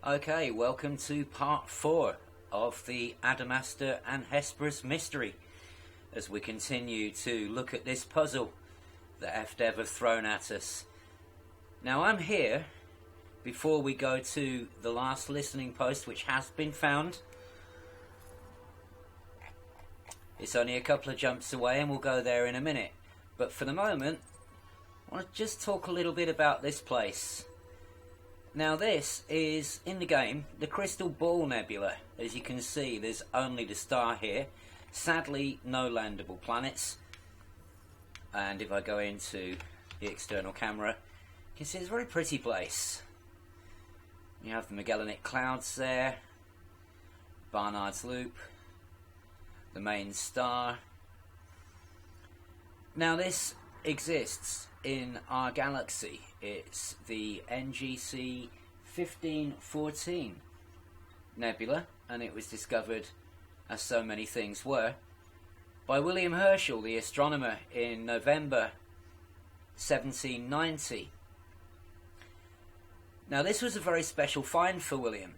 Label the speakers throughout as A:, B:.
A: Okay, welcome to part 4 of the Adamastor and Hesperus mystery as we continue to look at this puzzle that fdev have thrown at us. Now I'm here before we go to the last listening post, which has been found. It's only a couple of jumps away and we'll go there in a minute. But for the moment, I want to just talk a little bit about this place. Now this is, in the game, the Crystal Ball Nebula. As you can see, there's only the star here. Sadly, no landable planets. And if I go into the external camera, you can see it's a very pretty place. You have the Magellanic Clouds there, Barnard's Loop, the main star. Now this exists in our galaxy. It's the NGC 1514 nebula, and it was discovered, as so many things were, by William Herschel, the astronomer, in November 1790. Now this was a very special find for William,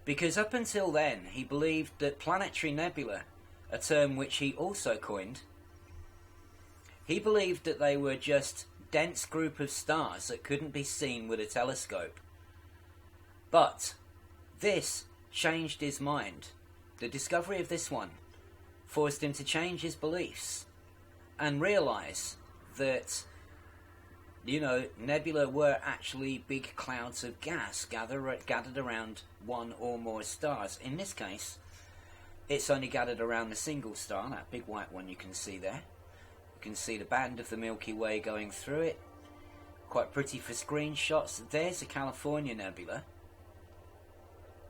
A: because up until then he believed that planetary nebula, a term which he also coined, he believed that they were just dense group of stars that couldn't be seen with a telescope. But this changed his mind. The discovery of this one forced him to change his beliefs and realise that, nebula were actually big clouds of gas gathered around one or more stars. In this case, it's only gathered around a single star, that big white one you can see there. You can see the band of the Milky Way going through it. Quite pretty for screenshots. There's the California Nebula,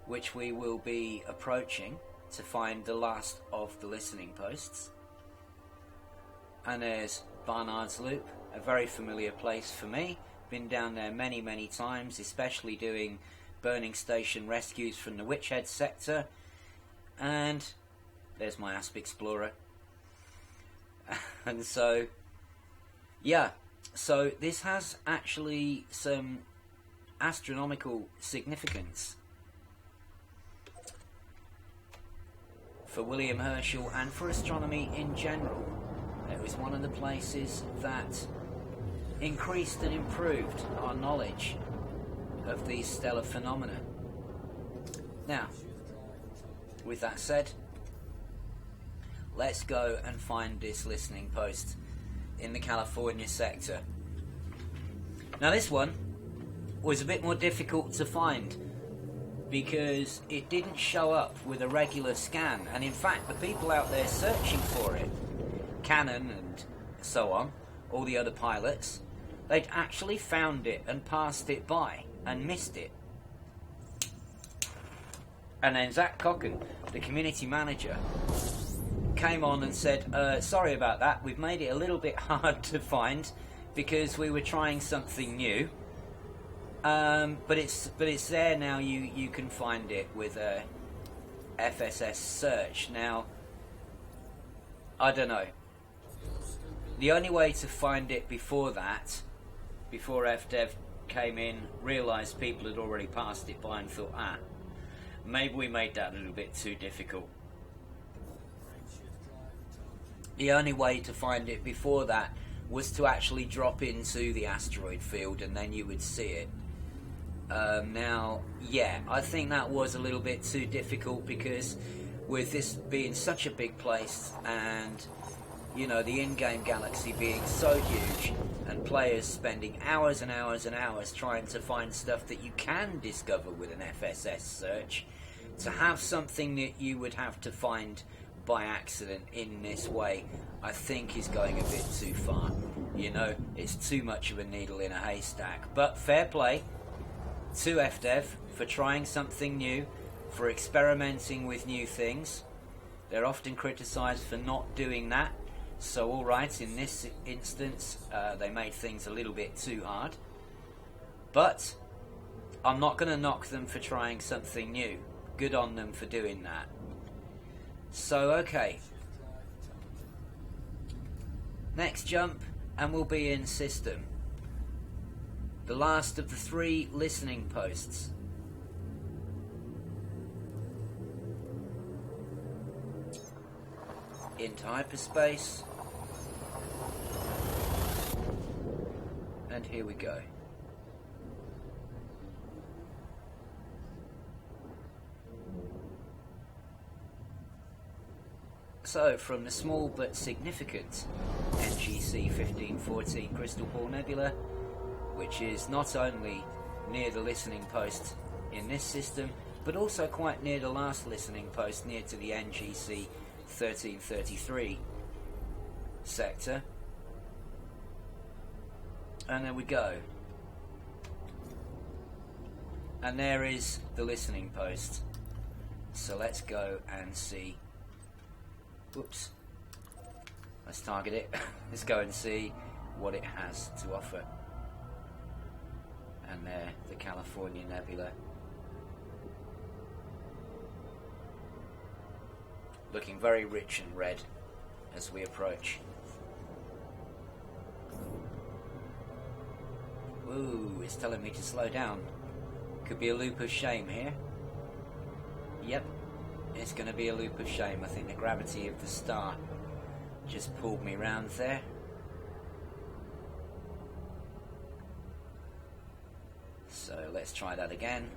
A: which we will be approaching to find the last of the listening posts. And there's Barnard's Loop, a very familiar place for me. Been down there many, many times, especially doing burning station rescues from the Witchhead sector. And there's my Asp Explorer. And so, yeah, so this has actually some astronomical significance for William Herschel and for astronomy in general. It was one of the places that increased and improved our knowledge of these stellar phenomena. Now, with that said, let's go and find this listening post in the California sector. Now this one was a bit more difficult to find because it didn't show up with a regular scan, and in fact the people out there searching for it, Cannon and so on, all the other pilots, they'd actually found it and passed it by and missed it. And then Zach Cocken, the community manager, came on and said, sorry about that, we've made it a little bit hard to find because we were trying something new, but it's there now. You can find it with a FSS search. Now I don't know, the only way to find it before that, before fdev came in, realised people had already passed it by and thought, maybe we made that a little bit too difficult. The only way to find it before that was to actually drop into the asteroid field and then you would see it. Now, yeah, I think that was a little bit too difficult because with this being such a big place and, the in-game galaxy being so huge and players spending hours and hours and hours trying to find stuff that you can discover with an FSS search, to have something that you would have to find by accident in this way, I think is going a bit too far. It's too much of a needle in a haystack. But fair play to fdev for trying something new, for experimenting with new things. They're often criticised for not doing that, so alright, in this instance they made things a little bit too hard. But I'm not going to knock them for trying something new. Good on them for doing that. So, okay. Next jump, and we'll be in system. The last of the 3 listening posts. into hyperspace. And here we go. So, from the small but significant NGC 1514 Crystal Ball Nebula, which is not only near the listening post in this system, but also quite near the last listening post near to the NGC 1333 sector. And there we go. And there is the listening post. So let's go and see. Whoops. Let's target it. Let's go and see what it has to offer. And there, the California Nebula. Looking very rich and red as we approach. Ooh, it's telling me to slow down. Could be a loop of shame here. Yep, it's going to be a loop of shame. I think the gravity of the star just pulled me round there. So let's try that again.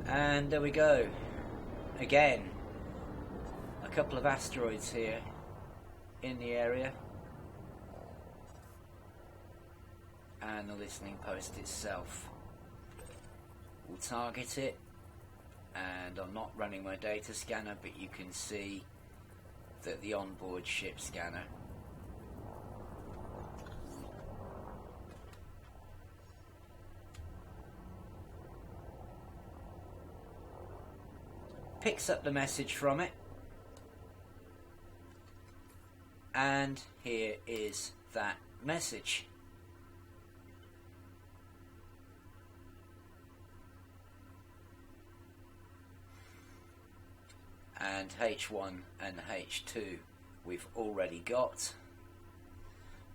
A: And there we go. Again, a couple of asteroids here in the area. And the listening post itself. We'll target it. And I'm not running my data scanner, but you can see that the onboard ship scanner picks up the message from it, and here is that message. And H1 and H2 we've already got,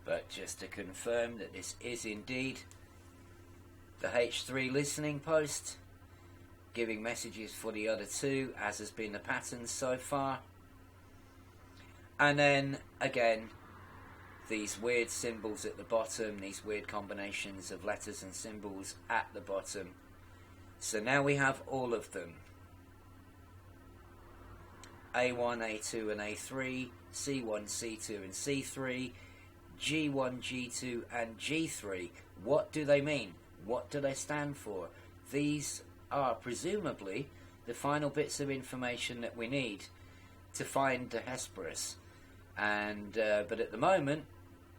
A: but just to confirm that this is indeed the H3 listening post, giving messages for the other two, as has been the pattern so far. And then again, these weird symbols at the bottom, these weird combinations of letters and symbols at the bottom. So now we have all of them. A1, A2 and A3, C1, C2 and C3, G1, G2 and G3. What do they mean? What do they stand for? These are presumably the final bits of information that we need to find the Hesperus. And but at the moment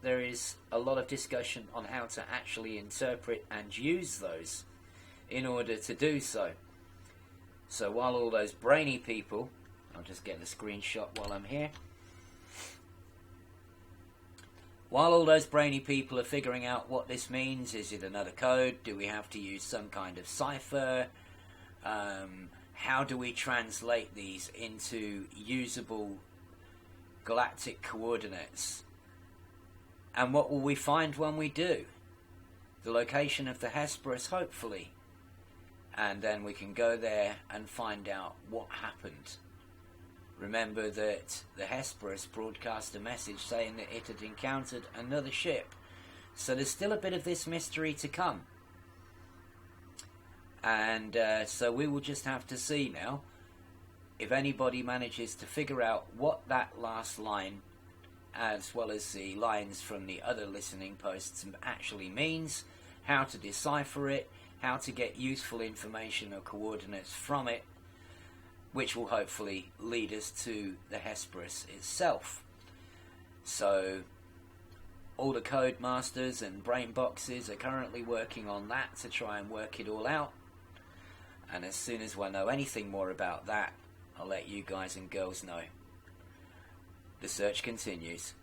A: there is a lot of discussion on how to actually interpret and use those in order to do so. So while all those brainy people, I'll just get a screenshot while I'm here. While all those brainy people are figuring out what this means, is it another code? Do we have to use some kind of cipher? How do we translate these into usable galactic coordinates? And what will we find when we do? The location of the Hesperus, hopefully. And then we can go there and find out what happened. Remember that the Hesperus broadcast a message saying that it had encountered another ship. So there's still a bit of this mystery to come. And so we will just have to see now if anybody manages to figure out what that last line, as well as the lines from the other listening posts, actually means, how to decipher it, how to get useful information or coordinates from it, which will hopefully lead us to the Hesperus itself. So all the code masters and brain boxes are currently working on that to try and work it all out. And as soon as I know anything more about that, I'll let you guys and girls know. The search continues.